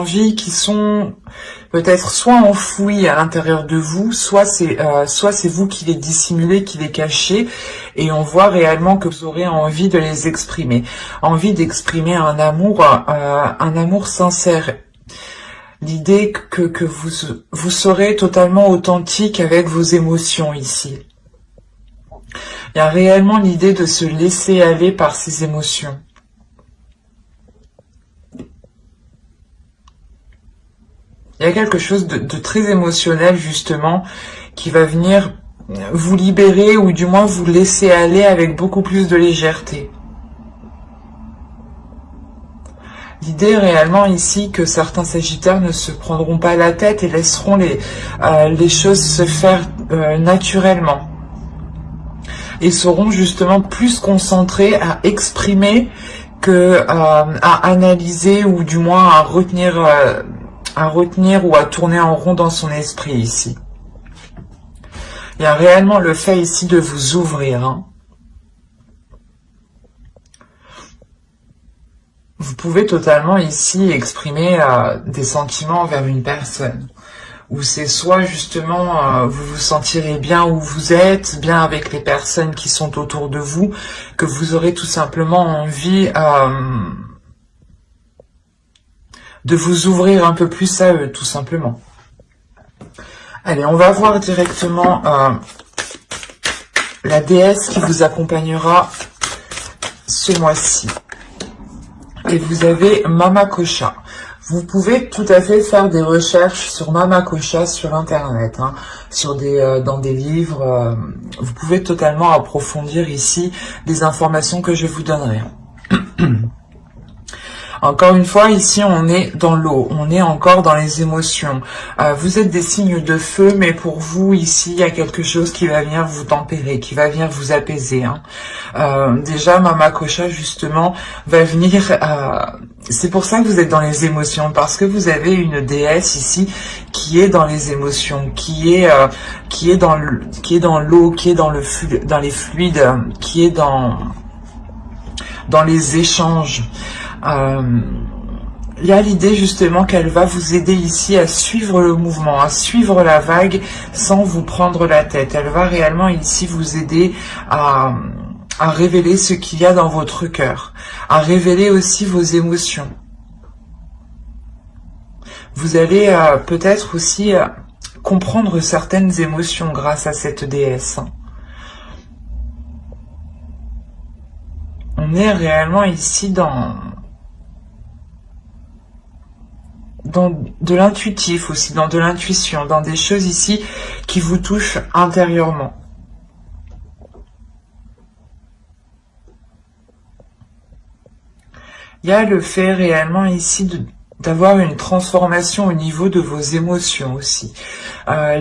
envies qui sont peut-être soit enfouies à l'intérieur de vous, soit c'est vous qui les dissimulez, qui les cachez, et on voit réellement que vous aurez envie de les exprimer, envie d'exprimer un amour sincère. L'idée que vous serez totalement authentique avec vos émotions ici. Il y a réellement l'idée de se laisser aller par ses émotions. Il y a quelque chose de très émotionnel justement qui va venir vous libérer ou du moins vous laisser aller avec beaucoup plus de légèreté. L'idée réellement ici que certains sagittaires ne se prendront pas la tête et laisseront les choses se faire naturellement. Et seront justement plus concentrés à exprimer que à analyser ou du moins à retenir ou à tourner en rond dans son esprit ici. Il y a réellement le fait ici de vous ouvrir. Hein. Vous pouvez totalement ici exprimer des sentiments envers une personne. Où c'est soit justement vous vous sentirez bien où vous êtes, bien avec les personnes qui sont autour de vous, que vous aurez tout simplement envie de vous ouvrir un peu plus à eux, tout simplement. Allez, on va voir directement la déesse qui vous accompagnera ce mois-ci. Et vous avez Mama Kosha. Vous pouvez tout à fait faire des recherches sur Mama Kosha sur internet, hein, dans des livres. Vous pouvez totalement approfondir ici les informations que je vous donnerai. Encore une fois, ici, on est dans l'eau, on est encore dans les émotions. Vous êtes des signes de feu, mais pour vous, ici, il y a quelque chose qui va venir vous tempérer, qui va venir vous apaiser. Hein. Déjà, Mama Kosha, justement, va venir... c'est pour ça que vous êtes dans les émotions, parce que vous avez une déesse ici qui est dans les émotions, qui est dans l'eau, qui est dans les fluides, qui est dans les échanges. Il y a l'idée justement qu'elle va vous aider ici à suivre le mouvement, à suivre la vague sans vous prendre la tête. Elle va réellement ici vous aider à révéler ce qu'il y a dans votre cœur, à révéler aussi vos émotions. Vous allez peut-être aussi comprendre certaines émotions grâce à cette déesse. On est réellement ici dans de l'intuitif aussi, dans de l'intuition, dans des choses ici qui vous touchent intérieurement. Il y a le fait réellement ici d'avoir une transformation au niveau de vos émotions aussi.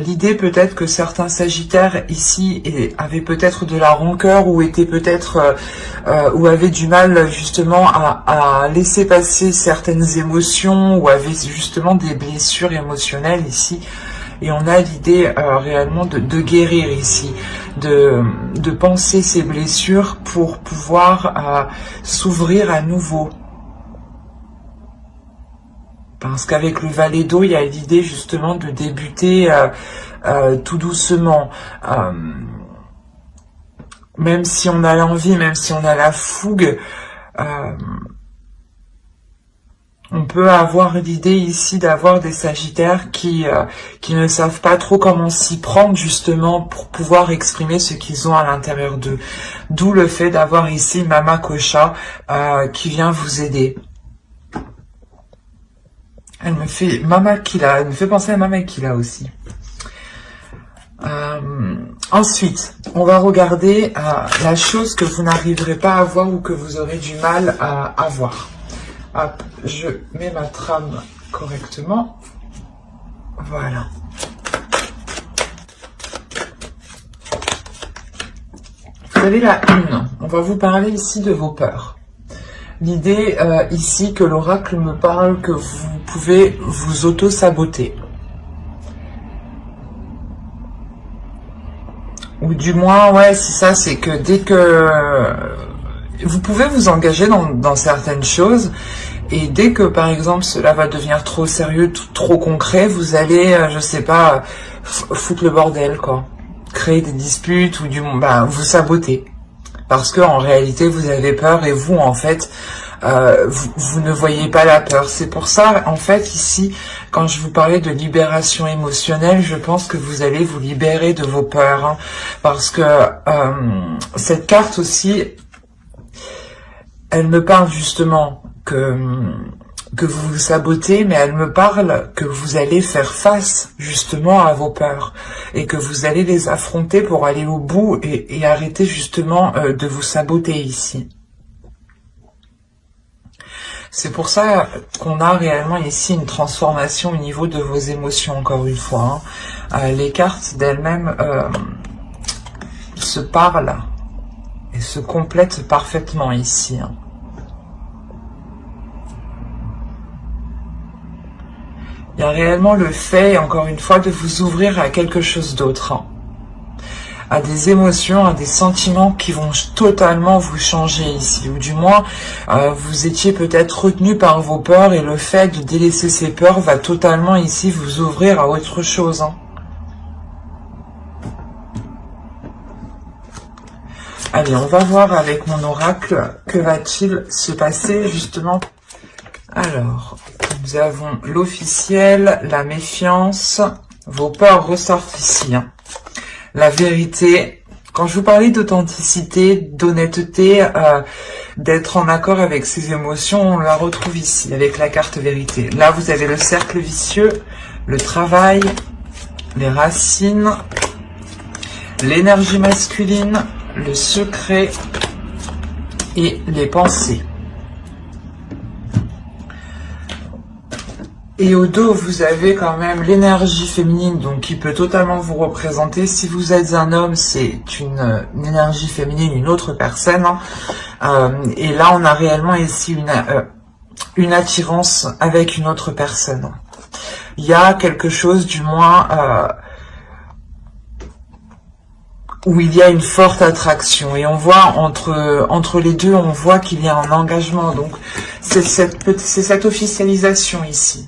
L'idée peut-être que certains sagittaires ici avaient peut-être de la rancœur ou étaient peut-être ou avaient du mal justement à laisser passer certaines émotions ou avaient justement des blessures émotionnelles ici. Et on a l'idée réellement de guérir ici, de penser ces blessures pour pouvoir s'ouvrir à nouveau. Parce qu'avec le valet d'eau, il y a l'idée justement de débuter tout doucement. Même si on a l'envie, même si on a la fougue, on peut avoir l'idée ici d'avoir des sagittaires qui ne savent pas trop comment s'y prendre justement pour pouvoir exprimer ce qu'ils ont à l'intérieur d'eux. D'où le fait d'avoir ici Mama Kosha qui vient vous aider. Elle me fait elle me fait penser à Mama Kila aussi. Ensuite, on va regarder la chose que vous n'arriverez pas à voir ou que vous aurez du mal à voir. Hop, je mets ma trame correctement. Voilà. Vous avez la une. On va vous parler ici de vos peurs. L'idée ici que l'oracle me parle que vous pouvez vous auto-saboter. Ou du moins, ouais, c'est ça, c'est que dès que... vous pouvez vous engager dans certaines choses Et dès que, par exemple, cela va devenir trop sérieux, trop concret, vous allez, je sais pas, foutre le bordel, quoi. Créer des disputes ou vous saboter. Parce que en réalité, vous avez peur et vous, en fait, vous ne voyez pas la peur. C'est pour ça, en fait, ici, quand je vous parlais de libération émotionnelle, je pense que vous allez vous libérer de vos peurs. Hein, parce que cette carte aussi, elle me parle justement que vous vous sabotez, mais elle me parle que vous allez faire face justement à vos peurs et que vous allez les affronter pour aller au bout et arrêter justement de vous saboter ici. C'est pour ça qu'on a réellement ici une transformation au niveau de vos émotions, encore une fois. Hein. Les cartes d'elles-mêmes se parlent et se complètent parfaitement ici. Hein. Il y a réellement le fait, encore une fois, de vous ouvrir à quelque chose d'autre. Hein. À des émotions, à des sentiments qui vont totalement vous changer ici. Ou du moins, vous étiez peut-être retenu par vos peurs et le fait de délaisser ces peurs va totalement ici vous ouvrir à autre chose. Hein. Allez, on va voir avec mon oracle que va-t-il se passer justement. Alors, nous avons l'officiel, la méfiance, vos peurs ressortent ici. Hein. La vérité, quand je vous parlais d'authenticité, d'honnêteté, d'être en accord avec ses émotions, on la retrouve ici avec la carte vérité. Là, vous avez le cercle vicieux, le travail, les racines, l'énergie masculine, le secret et les pensées. Et au dos, vous avez quand même l'énergie féminine, donc qui peut totalement vous représenter. Si vous êtes un homme, c'est une énergie féminine, une autre personne. Et là, on a réellement ici une attirance avec une autre personne. Il y a quelque chose, du moins, où il y a une forte attraction. Et on voit entre les deux, on voit qu'il y a un engagement. Donc, c'est cette officialisation ici.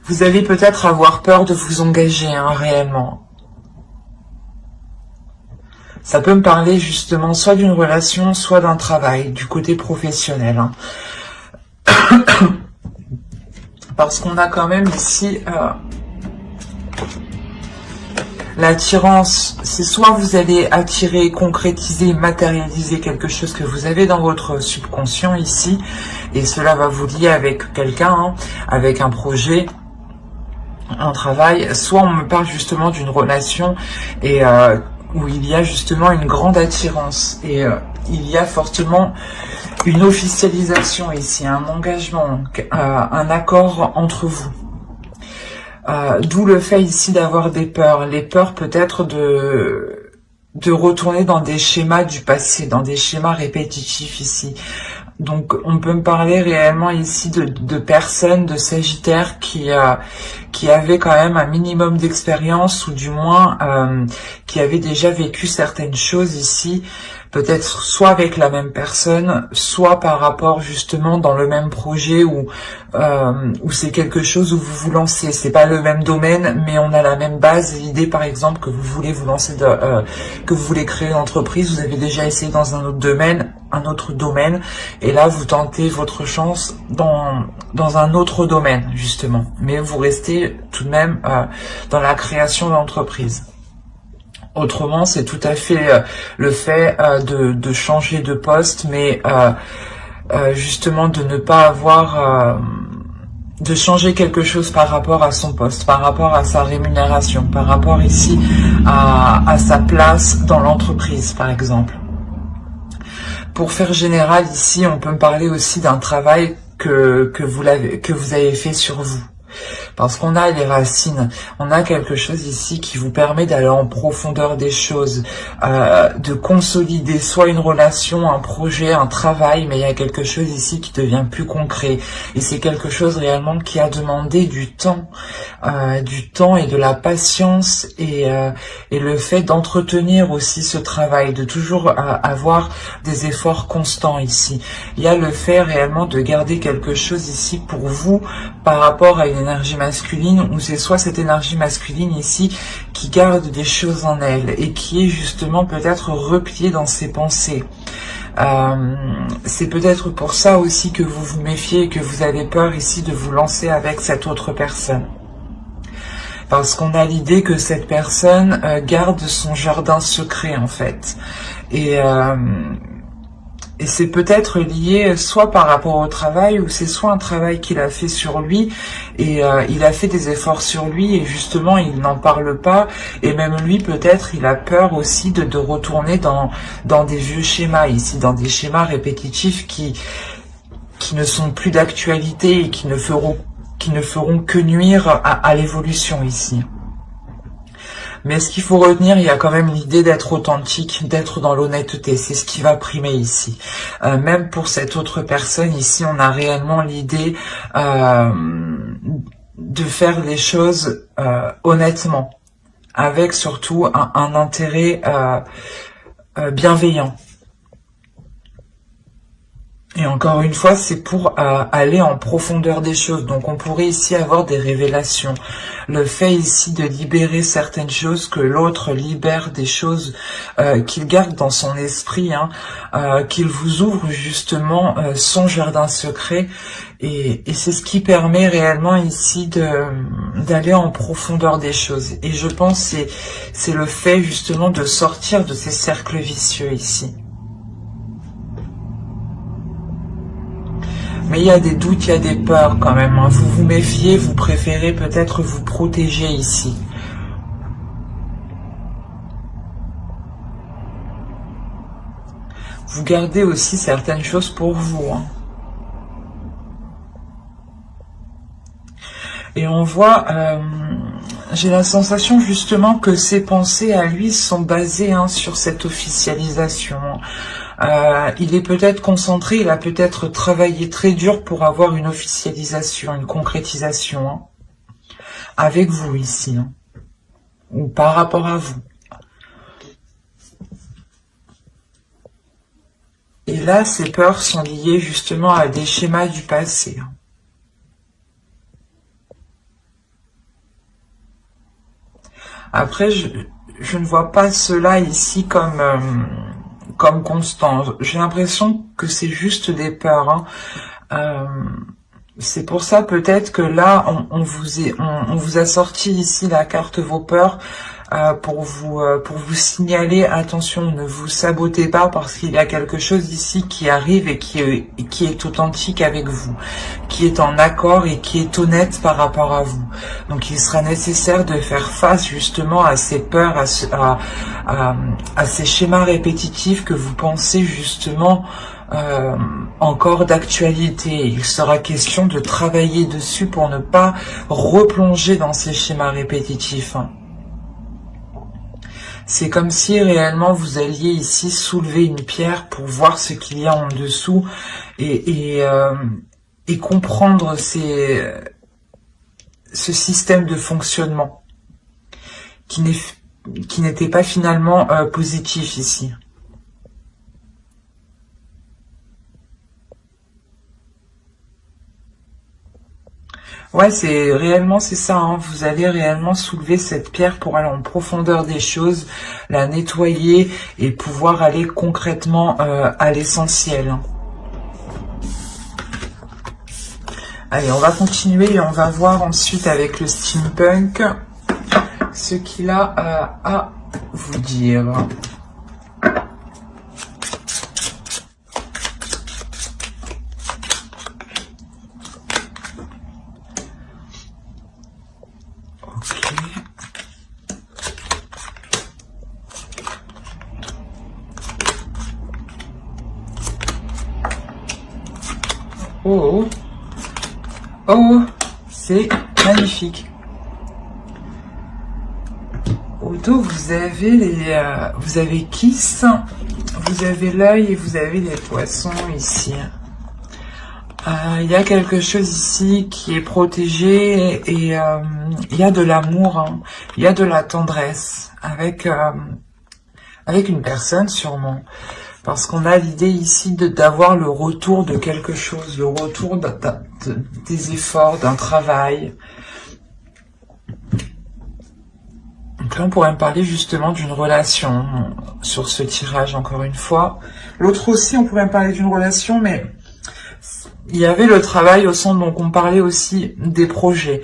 Vous allez peut-être avoir peur de vous engager, hein, réellement. Ça peut me parler justement soit d'une relation, soit d'un travail, du côté professionnel. Hein. Parce qu'on a quand même ici l'attirance. C'est soit vous allez attirer, concrétiser, matérialiser quelque chose que vous avez dans votre subconscient ici, et cela va vous lier avec quelqu'un, hein, avec un projet, un travail, soit on me parle justement d'une relation et où il y a justement une grande attirance et il y a fortement une officialisation ici, un engagement, un accord entre vous. D'où le fait ici d'avoir des peurs. Les peurs peut-être de retourner dans des schémas du passé, dans des schémas répétitifs ici. Donc, on peut me parler réellement ici de personnes, de Sagittaires qui avaient quand même un minimum d'expérience ou du moins qui avaient déjà vécu certaines choses ici, peut-être soit avec la même personne, soit par rapport justement dans le même projet où c'est quelque chose où vous vous lancez. C'est pas le même domaine, mais on a la même base. L'idée, par exemple, que vous voulez vous lancer, que vous voulez créer une entreprise, vous avez déjà essayé dans un autre domaine, et là vous tentez votre chance dans un autre domaine justement. Mais vous restez tout de même dans la création d'entreprise. Autrement, c'est tout à fait le fait de changer de poste, mais justement de ne pas avoir, de changer quelque chose par rapport à son poste, par rapport à sa rémunération, par rapport ici à sa place dans l'entreprise, par exemple. Pour faire général, ici, on peut me parler aussi d'un travail que vous avez fait sur vous. Parce qu'on a les racines, on a quelque chose ici qui vous permet d'aller en profondeur des choses, de consolider soit une relation, un projet, un travail, mais il y a quelque chose ici qui devient plus concret. Et c'est quelque chose réellement qui a demandé du temps et de la patience et le fait d'entretenir aussi ce travail, de toujours avoir des efforts constants ici. Il y a le fait réellement de garder quelque chose ici pour vous par rapport à une énergie masculine, ou c'est soit cette énergie masculine ici qui garde des choses en elle et qui est justement peut-être repliée dans ses pensées. C'est peut-être pour ça aussi que vous vous méfiez et que vous avez peur ici de vous lancer avec cette autre personne. Parce qu'on a l'idée que cette personne garde son jardin secret en fait. Et c'est peut-être lié soit par rapport au travail, ou c'est soit un travail qu'il a fait sur lui, et il a fait des efforts sur lui, et justement il n'en parle pas, et même lui peut-être il a peur aussi de retourner dans des vieux schémas ici, dans des schémas répétitifs qui ne sont plus d'actualité et qui ne feront que nuire à l'évolution ici. Mais ce qu'il faut retenir, il y a quand même l'idée d'être authentique, d'être dans l'honnêteté. C'est ce qui va primer ici. Même pour cette autre personne, ici, on a réellement l'idée de faire les choses honnêtement, avec surtout un intérêt bienveillant. Et encore une fois, c'est pour aller en profondeur des choses. Donc on pourrait ici avoir des révélations. Le fait ici de libérer certaines choses, que l'autre libère des choses qu'il garde dans son esprit, qu'il vous ouvre justement son jardin secret. Et c'est ce qui permet réellement ici d'aller en profondeur des choses. Et je pense que c'est le fait justement de sortir de ces cercles vicieux ici. Mais il y a des doutes, il y a des peurs quand même. Vous vous méfiez, vous préférez peut-être vous protéger ici. Vous gardez aussi certaines choses pour vous. Et on voit, j'ai la sensation justement que ses pensées à lui sont basées sur cette officialisation. Il est peut-être concentré, il a peut-être travaillé très dur pour avoir une officialisation, une concrétisation, avec vous ici, ou par rapport à vous. Et là, ces peurs sont liées justement à des schémas du passé. Après, je ne vois pas cela ici comme constant. J'ai l'impression que c'est juste des peurs. C'est pour ça peut-être que là, on vous a sorti ici la carte vos peurs pour vous signaler, attention, ne vous sabotez pas parce qu'il y a quelque chose ici qui arrive et qui est authentique avec vous, qui est en accord et qui est honnête par rapport à vous. Donc il sera nécessaire de faire face justement à ces peurs, à ces schémas répétitifs que vous pensez justement encore d'actualité. Il sera question de travailler dessus pour ne pas replonger dans ces schémas répétitifs. C'est comme si réellement vous alliez ici soulever une pierre pour voir ce qu'il y a en dessous et comprendre ce système de fonctionnement qui n'était pas finalement positif ici. Ouais, c'est ça, vous allez réellement soulever cette pierre pour aller en profondeur des choses, la nettoyer et pouvoir aller concrètement à l'essentiel. Allez, on va continuer et on va voir ensuite avec le steampunk ce qu'il a à vous dire. Oh, c'est Magnifique. Au dos, vous avez Kiss, vous avez l'œil et vous avez les poissons ici. Il y a quelque chose ici qui est protégé et il y a de l'amour, hein. Il y a de la tendresse avec une personne sûrement. Parce qu'on a l'idée ici d'avoir le retour de quelque chose, le retour des efforts, d'un travail. Donc là, on pourrait me parler justement d'une relation sur ce tirage, encore une fois. L'autre aussi, on pourrait me parler d'une relation, mais il y avait le travail au centre, donc on parlait aussi des projets.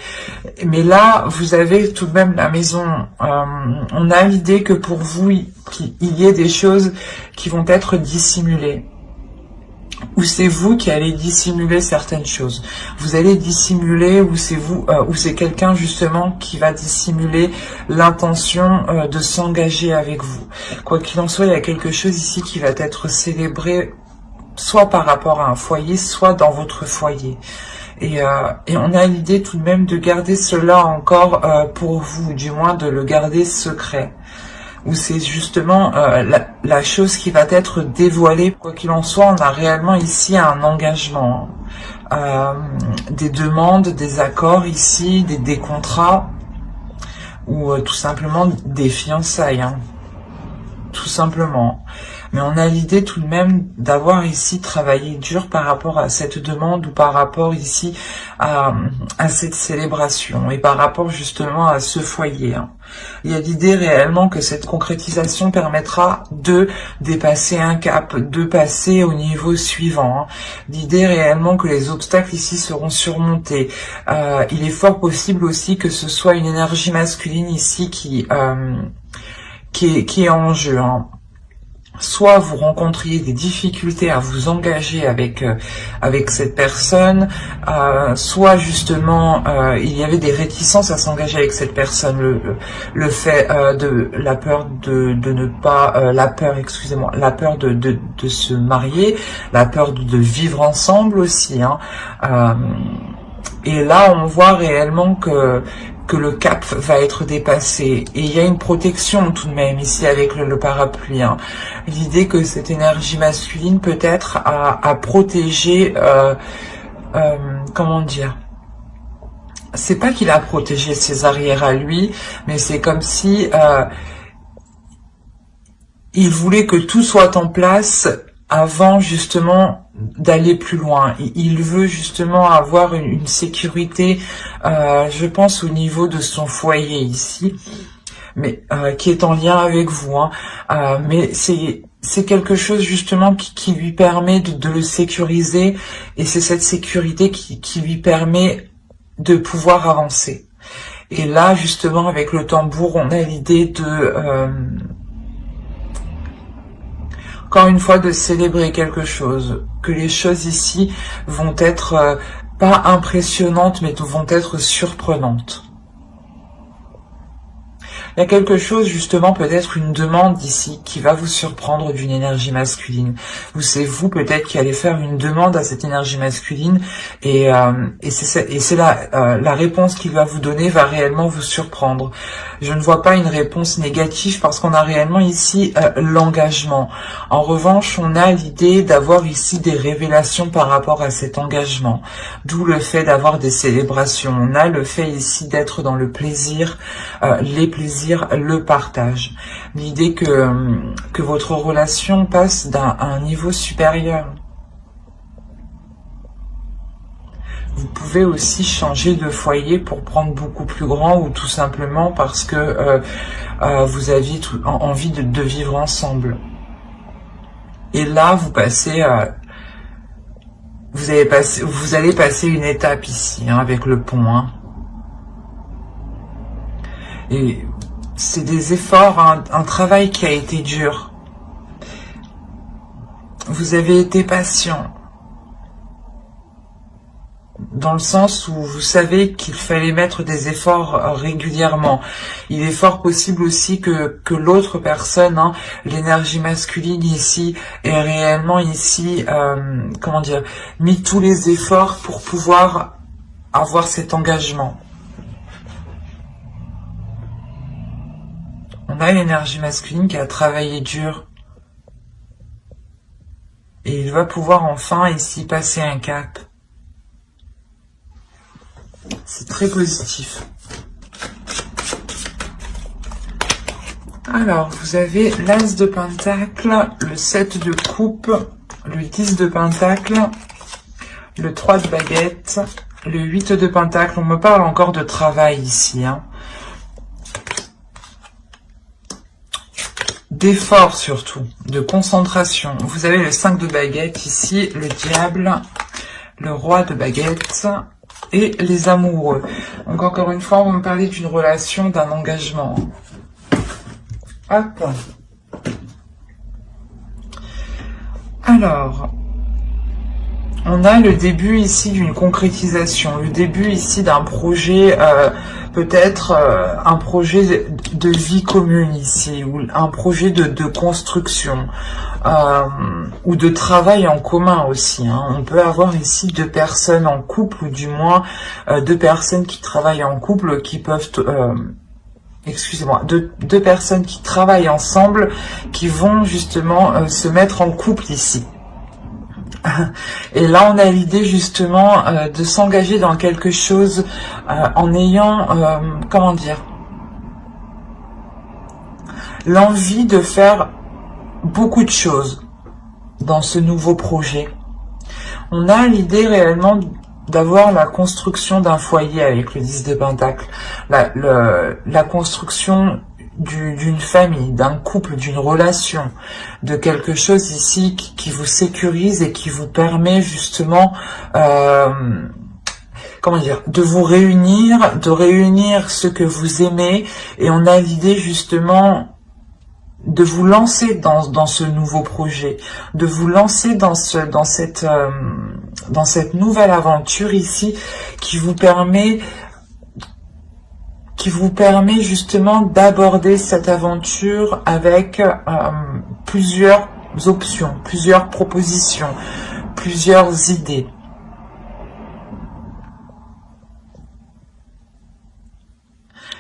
Mais là, vous avez tout de même la maison. On a l'idée que pour vous, qu'il y ait des choses qui vont être dissimulées. Ou c'est vous qui allez dissimuler certaines choses. Vous allez dissimuler, ou c'est vous, ou c'est quelqu'un justement qui va dissimuler l'intention de s'engager avec vous. Quoi qu'il en soit, il y a quelque chose ici qui va être célébré, soit par rapport à un foyer, soit dans votre foyer. Et on a l'idée tout de même de garder cela encore pour vous, du moins de le garder secret. Ou c'est justement la chose qui va être dévoilée. Quoi qu'il en soit, on a réellement ici un engagement, des demandes, des accords ici, des contrats, ou tout simplement des fiançailles, hein. Tout simplement. Mais on a l'idée tout de même d'avoir ici travaillé dur par rapport à cette demande ou par rapport ici à cette célébration et par rapport justement à ce foyer, hein. Il y a l'idée réellement que cette concrétisation permettra de dépasser un cap, de passer au niveau suivant, hein. L'idée réellement que les obstacles ici seront surmontés. Il est fort possible aussi que ce soit une énergie masculine ici qui est en jeu, hein. Soit vous rencontriez des difficultés à vous engager avec cette personne, soit justement il y avait des réticences à s'engager avec cette personne, le fait de la peur de ne pas la peur de se marier, la peur de vivre ensemble aussi, hein. Et là on voit réellement que le cap va être dépassé. Et il y a une protection tout de même ici avec le parapluie, hein. L'idée que cette énergie masculine peut-être a protégé, comment dire, c'est pas qu'il a protégé ses arrières à lui, mais c'est comme si il voulait que tout soit en place avant justement d'aller plus loin. Il veut justement avoir une sécurité, je pense au niveau de son foyer ici, mais qui est en lien avec vous, hein. Mais c'est quelque chose justement qui lui permet de le sécuriser, et c'est cette sécurité qui lui permet de pouvoir avancer. Et là justement avec le tambour, on a l'idée de encore une fois de célébrer quelque chose, que les choses ici vont être pas impressionnantes mais vont être surprenantes. Il y a quelque chose justement, peut-être une demande ici qui va vous surprendre d'une énergie masculine. Ou c'est vous peut-être qui allez faire une demande à cette énergie masculine, et c'est la réponse qu'il va vous donner va réellement vous surprendre. Je ne vois pas une réponse négative parce qu'on a réellement ici l'engagement. En revanche, on a l'idée d'avoir ici des révélations par rapport à cet engagement. D'où le fait d'avoir des célébrations. On a le fait ici d'être dans le plaisir, les plaisirs, le partage. L'idée que votre relation passe à un niveau supérieur. Vous pouvez aussi changer de foyer pour prendre beaucoup plus grand, ou tout simplement parce que vous aviez envie de vivre ensemble. Et là, vous allez passer une étape ici, hein, avec le pont, hein. Et c'est des efforts, un travail qui a été dur. Vous avez été patient. Dans le sens où vous savez qu'il fallait mettre des efforts régulièrement. Il est fort possible aussi que l'autre personne, hein, l'énergie masculine ici, est réellement ici, comment dire, mis tous les efforts pour pouvoir avoir cet engagement. On a l'énergie masculine qui a travaillé dur. Et il va pouvoir enfin ici passer un cap. C'est très positif. Alors, vous avez l'As de Pentacle, le 7 de coupe, le 10 de Pentacle, le 3 de baguette, le 8 de Pentacle. On me parle encore de travail ici, hein. D'effort surtout, de concentration. Vous avez le 5 de baguette ici, le diable, le roi de baguette et les amoureux. Donc encore une fois, on va me parler d'une relation, d'un engagement. Hop. Alors, on a le début ici d'une concrétisation, le début ici d'un projet, peut-être un projet de vie commune ici, ou un projet de construction, ou de travail en commun aussi, hein. On peut avoir ici deux personnes en couple, ou du moins deux personnes qui travaillent en couple, qui peuvent... excusez-moi, deux personnes qui travaillent ensemble, qui vont justement se mettre en couple ici. Et là, on a l'idée justement de s'engager dans quelque chose en ayant, comment dire, l'envie de faire beaucoup de choses dans ce nouveau projet. On a l'idée réellement d'avoir la construction d'un foyer avec le 10 de Pentacle, la construction d'une famille, d'un couple, d'une relation, de quelque chose ici qui vous sécurise et qui vous permet justement, comment dire, de vous réunir, de réunir ce que vous aimez, et on a l'idée justement de vous lancer dans ce nouveau projet, de vous lancer dans cette nouvelle aventure ici qui vous permet justement d'aborder cette aventure avec plusieurs options, plusieurs propositions, plusieurs idées.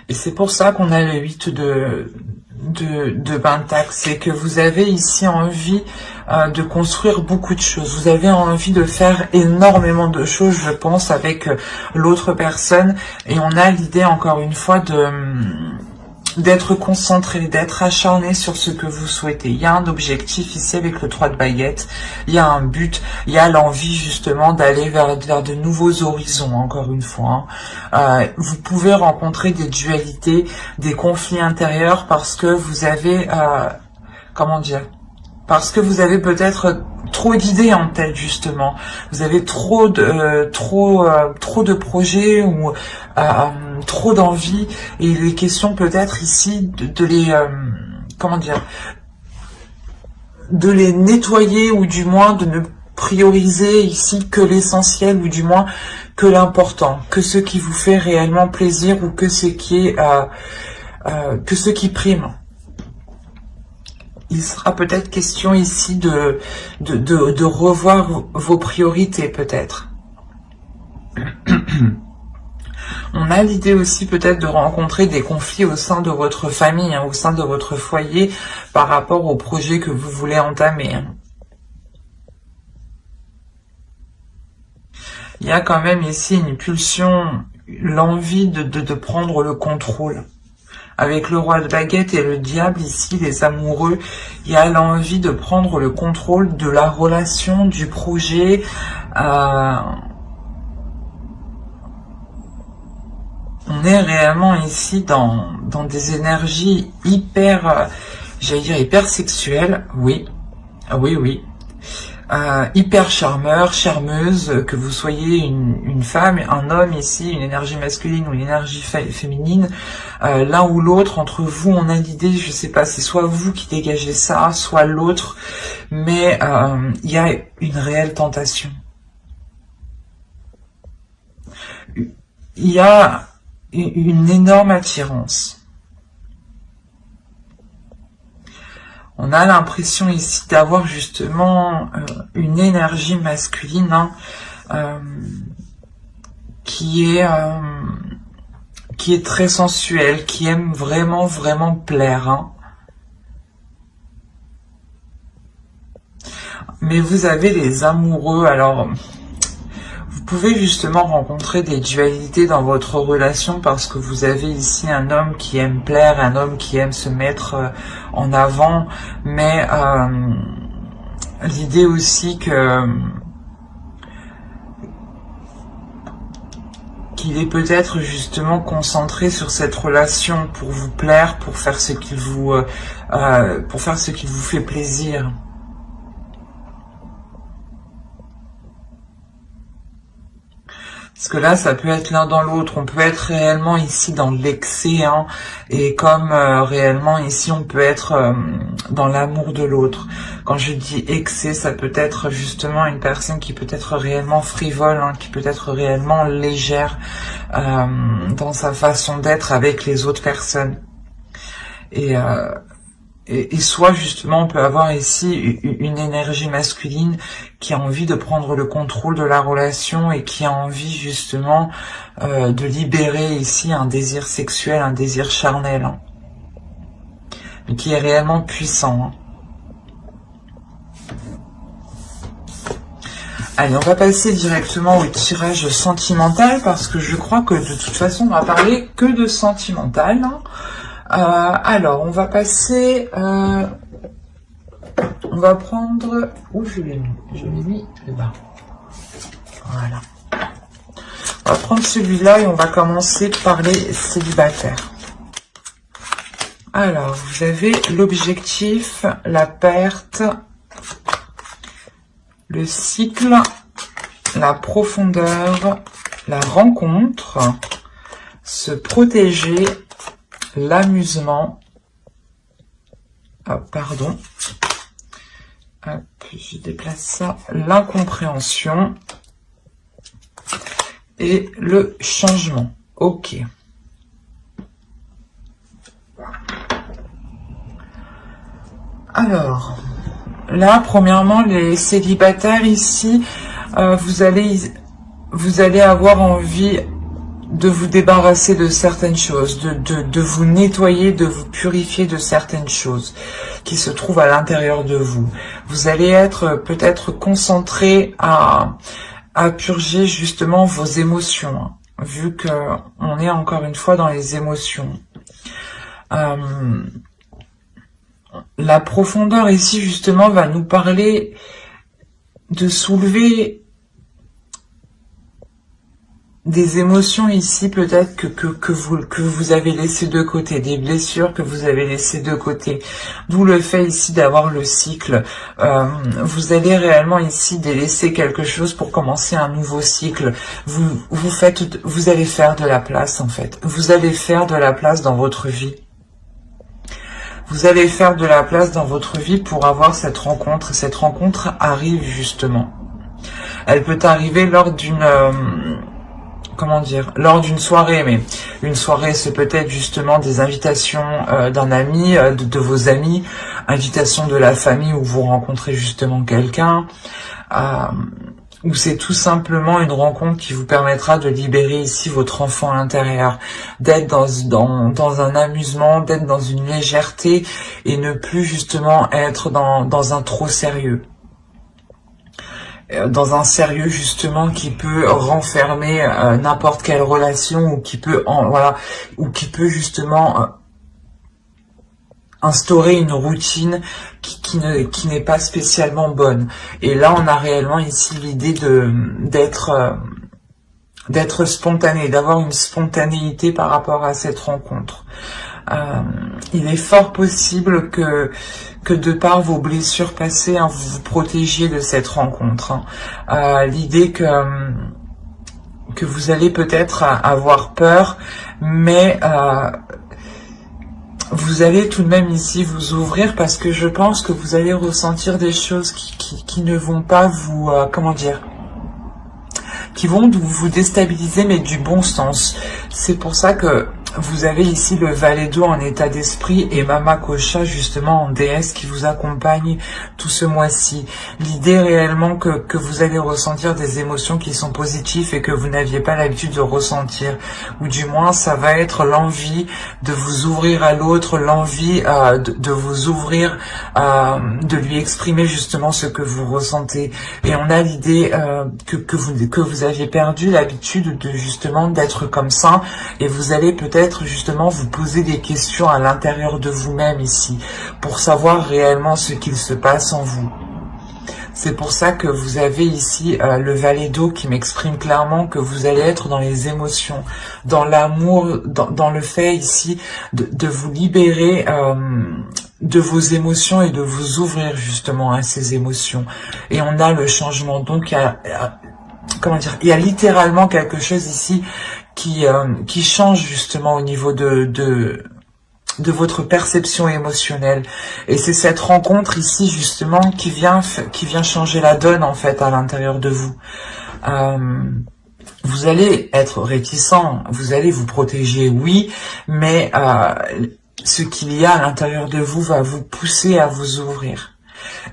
Et c'est pour ça qu'on a le 8 de Pentacle, c'est que vous avez ici envie de construire beaucoup de choses, vous avez envie de faire énormément de choses, je pense, avec l'autre personne, et on a l'idée encore une fois d'être concentré, d'être acharné sur ce que vous souhaitez. Il y a un objectif ici avec le 3 de baguette, il y a un but, il y a l'envie justement d'aller vers de nouveaux horizons, encore une fois, hein. Vous pouvez rencontrer des dualités, des conflits intérieurs parce que vous avez, comment dire, parce que vous avez peut-être trop d'idées en tête justement. Vous avez trop de projets ou trop d'envie, et il est question peut-être ici de les comment dire, de les nettoyer, ou du moins de ne prioriser ici que l'essentiel, ou du moins que l'important, que ce qui vous fait réellement plaisir, ou que ce qui est que ce qui prime. Il sera peut-être question ici de revoir vos priorités, peut-être. On a l'idée aussi peut-être de rencontrer des conflits au sein de votre famille, hein, au sein de votre foyer, par rapport au projet que vous voulez entamer, hein. Il y a quand même ici une pulsion, l'envie de prendre le contrôle. Avec le roi de baguette et le diable ici, les amoureux, il y a l'envie de prendre le contrôle de la relation, du projet. On est réellement ici dans des énergies hyper, j'allais dire hyper sexuelles, oui, oui, oui. Hyper charmeur, charmeuse, que vous soyez une femme, un homme ici, une énergie masculine ou une énergie féminine, l'un ou l'autre, entre vous, on a l'idée, je sais pas, c'est soit vous qui dégagez ça, soit l'autre, mais il y a une réelle tentation. Il y a une énorme attirance. On a l'impression ici d'avoir justement une énergie masculine, hein, qui qui est très sensuel, qui aime vraiment, vraiment plaire, hein. Mais vous avez les amoureux, alors vous pouvez justement rencontrer des dualités dans votre relation parce que vous avez ici un homme qui aime plaire, un homme qui aime se mettre en avant, mais l'idée aussi que qu'il est peut-être justement concentré sur cette relation pour vous plaire, pour faire ce qu'il vous fait plaisir. Parce que là, ça peut être l'un dans l'autre. On peut être réellement ici dans l'excès, hein, et comme réellement ici, on peut être dans l'amour de l'autre. Quand je dis excès, ça peut être justement une personne qui peut être réellement frivole, hein, qui peut être réellement légère dans sa façon d'être avec les autres personnes. Et soit justement on peut avoir ici une énergie masculine qui a envie de prendre le contrôle de la relation et qui a envie justement de libérer ici un désir sexuel, un désir charnel, hein, mais qui est réellement puissant, hein. Allez, on va passer directement au tirage sentimental parce que je crois que de toute façon on va parler que de sentimental, hein. Alors, on va passer... on va prendre... Où je l'ai mis? Je l'ai mis là. Voilà. On va prendre celui-là et on va commencer par les célibataires. Alors, vous avez l'objectif, la perte, le cycle, la profondeur, la rencontre, se protéger, l'amusement, pardon, hop, je déplace ça, l'incompréhension et le changement. Ok. Alors, là, premièrement, les célibataires ici, vous allez avoir envie de vous débarrasser de certaines choses, de vous nettoyer, de vous purifier de certaines choses qui se trouvent à l'intérieur de vous. Vous allez être peut-être concentré à purger justement vos émotions, hein, vu que on est encore une fois dans les émotions. La profondeur ici justement va nous parler de soulever des émotions ici peut-être que vous avez laissé de côté, des blessures que vous avez laissées de côté. D'où le fait ici d'avoir le cycle. Vous allez réellement ici délaisser quelque chose pour commencer un nouveau cycle. Vous allez faire de la place en fait. Vous allez faire de la place dans votre vie. Vous allez faire de la place dans votre vie pour avoir cette rencontre. Cette rencontre arrive justement. Elle peut arriver lors d'une... comment dire, lors d'une soirée, mais une soirée c'est peut-être justement des invitations d'un ami, de vos amis, invitations de la famille où vous rencontrez justement quelqu'un, ou c'est tout simplement une rencontre qui vous permettra de libérer ici votre enfant à l'intérieur, d'être dans un amusement, d'être dans une légèreté et ne plus justement être dans un trop sérieux. Dans un sérieux justement qui peut renfermer n'importe quelle relation ou qui peut justement instaurer une routine qui n'est pas spécialement bonne. Et là on a réellement ici l'idée d'être spontané, d'avoir une spontanéité par rapport à cette rencontre. Il est fort possible que de par vos blessures passées, hein, vous vous protégiez de cette rencontre, hein. L'idée que vous allez peut-être avoir peur, mais vous allez tout de même ici vous ouvrir parce que je pense que vous allez ressentir des choses qui ne vont pas vous... comment dire, qui vont vous déstabiliser, mais du bon sens. C'est pour ça que vous avez ici le valet d'eau en état d'esprit et Mama Kosha justement en déesse qui vous accompagne tout ce mois-ci. L'idée réellement que vous allez ressentir des émotions qui sont positives et que vous n'aviez pas l'habitude de ressentir. Ou du moins ça va être l'envie de vous ouvrir à l'autre, l'envie de vous ouvrir, de lui exprimer justement ce que vous ressentez. Et on a l'idée que vous aviez perdu l'habitude de justement d'être comme ça et vous allez peut-être justement vous poser des questions à l'intérieur de vous-même ici pour savoir réellement ce qu'il se passe en vous. C'est pour ça que vous avez ici le valet d'eau qui m'exprime clairement que vous allez être dans les émotions, dans l'amour, dans le fait ici de vous libérer de vos émotions et de vous ouvrir justement à ces émotions. Et on a le changement. Donc comment dire, il y a littéralement quelque chose ici qui change justement au niveau de votre perception émotionnelle. Et c'est cette rencontre ici justement qui vient changer la donne en fait à l'intérieur de vous. Vous allez être réticent, vous allez vous protéger, oui, mais ce qu'il y a à l'intérieur de vous va vous pousser à vous ouvrir.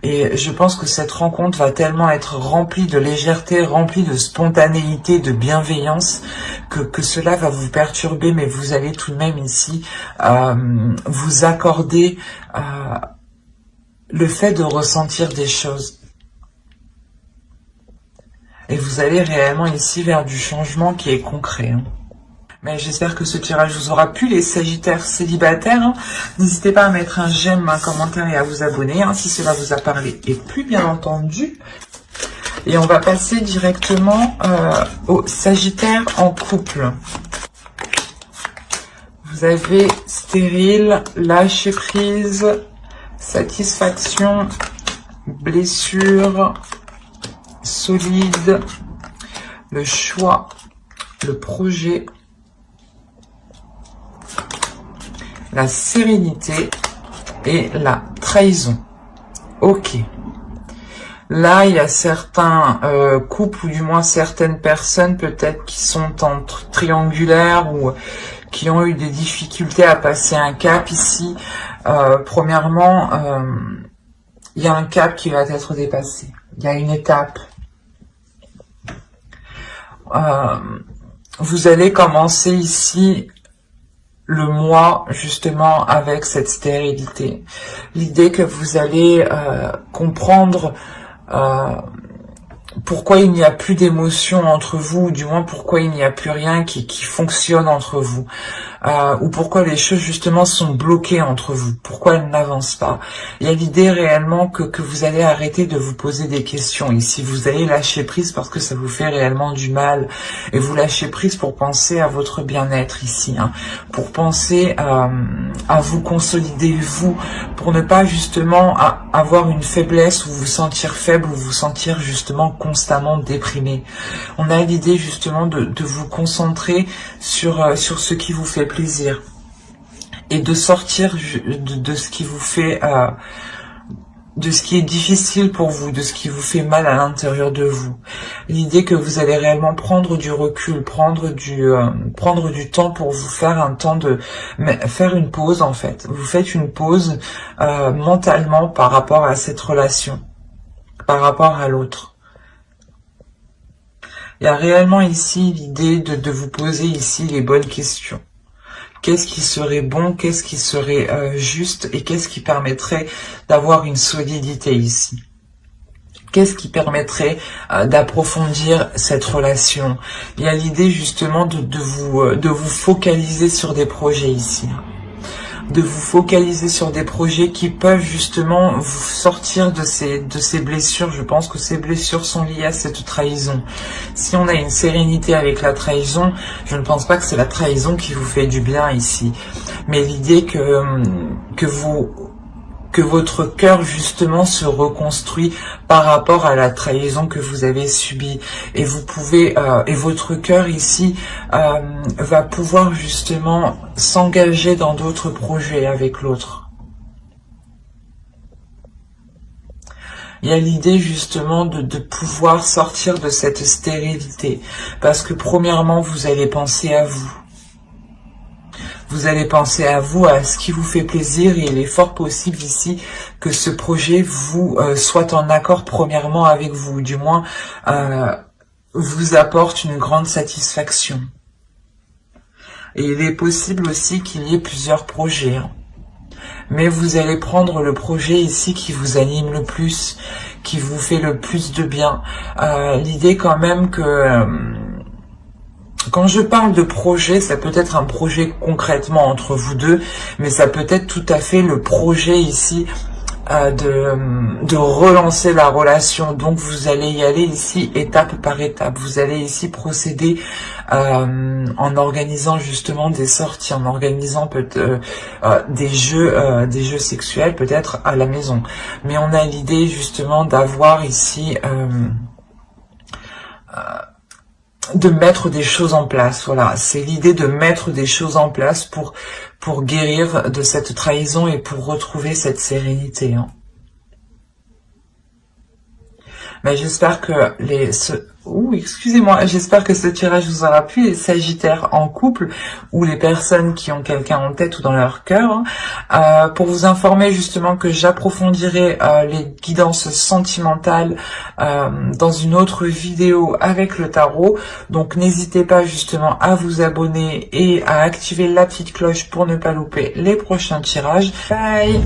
Et je pense que cette rencontre va tellement être remplie de légèreté, remplie de spontanéité, de bienveillance, que cela va vous perturber, mais vous allez tout de même ici vous accorder le fait de ressentir des choses. Et vous allez réellement ici vers du changement qui est concret. Hein. Mais j'espère que ce tirage vous aura plu, les Sagittaires célibataires. Hein. N'hésitez pas à mettre un j'aime, un commentaire et à vous abonner si cela vous a parlé et plu, bien entendu. Et on va passer directement aux Sagittaires en couple. Vous avez stérile, lâcher prise, satisfaction, blessure, solide, le choix, le projet, la sérénité et la trahison. Ok. Là, il y a certains couples, ou du moins certaines personnes peut-être qui sont en triangulaire ou qui ont eu des difficultés à passer un cap ici. Premièrement, il y a un cap qui va être dépassé. Il y a une étape. Vous allez commencer ici le mois justement avec cette stérilité. L'idée que vous allez comprendre pourquoi il n'y a plus d'émotion entre vous, ou du moins pourquoi il n'y a plus rien qui fonctionne entre vous, ou pourquoi les choses justement sont bloquées entre vous, pourquoi elles n'avancent pas. Il y a l'idée réellement que vous allez arrêter de vous poser des questions ici, vous allez lâcher prise parce que ça vous fait réellement du mal, et vous lâchez prise pour penser à votre bien-être ici, pour penser à vous consolider vous, pour ne pas justement avoir une faiblesse ou vous sentir faible ou vous sentir justement constamment déprimé. On a l'idée justement de vous concentrer sur ce qui vous fait plaisir et de sortir de ce qui vous fait de ce qui est difficile pour vous, de ce qui vous fait mal à l'intérieur de vous. L'idée que vous allez réellement prendre du recul, prendre du temps pour vous faire un temps de faire une pause en fait. Vous faites une pause mentalement par rapport à cette relation, par rapport à l'autre. Il y a réellement ici l'idée de vous poser ici les bonnes questions. Qu'est-ce qui serait bon, qu'est-ce qui serait juste et qu'est-ce qui permettrait d'avoir une solidité ici? Qu'est-ce qui permettrait d'approfondir cette relation? Il y a l'idée justement de vous focaliser sur des projets ici. De vous focaliser sur des projets qui peuvent justement vous sortir de ces blessures. Je pense que ces blessures sont liées à cette trahison. Si on a une sérénité avec la trahison, je ne pense pas que c'est la trahison qui vous fait du bien ici. Mais l'idée que votre cœur justement se reconstruit par rapport à la trahison que vous avez subie, et vous pouvez et votre cœur ici va pouvoir justement s'engager dans d'autres projets avec l'autre. Il y a l'idée justement de pouvoir sortir de cette stérilité, parce que premièrement vous allez penser à vous. Vous allez penser à vous, à ce qui vous fait plaisir, et il est fort possible ici que ce projet vous soit en accord premièrement avec vous, du moins vous apporte une grande satisfaction. Et il est possible aussi qu'il y ait plusieurs projets, hein. Mais vous allez prendre le projet ici qui vous anime le plus, qui vous fait le plus de bien. L'idée quand même que quand je parle de projet, ça peut être un projet concrètement entre vous deux, mais ça peut être tout à fait le projet ici de relancer la relation. Donc vous allez y aller ici étape par étape. Vous allez ici procéder en organisant justement des sorties, en organisant des jeux sexuels peut-être à la maison. Mais on a l'idée justement d'avoir ici de mettre des choses en place. Voilà, c'est l'idée de mettre des choses en place pour guérir de cette trahison et pour retrouver cette sérénité, hein. Mais j'espère que excusez-moi, j'espère que ce tirage vous aura plu, les Sagittaires en couple ou les personnes qui ont quelqu'un en tête ou dans leur cœur. Pour vous informer justement que j'approfondirai les guidances sentimentales dans une autre vidéo avec le tarot. Donc n'hésitez pas justement à vous abonner et à activer la petite cloche pour ne pas louper les prochains tirages. Bye!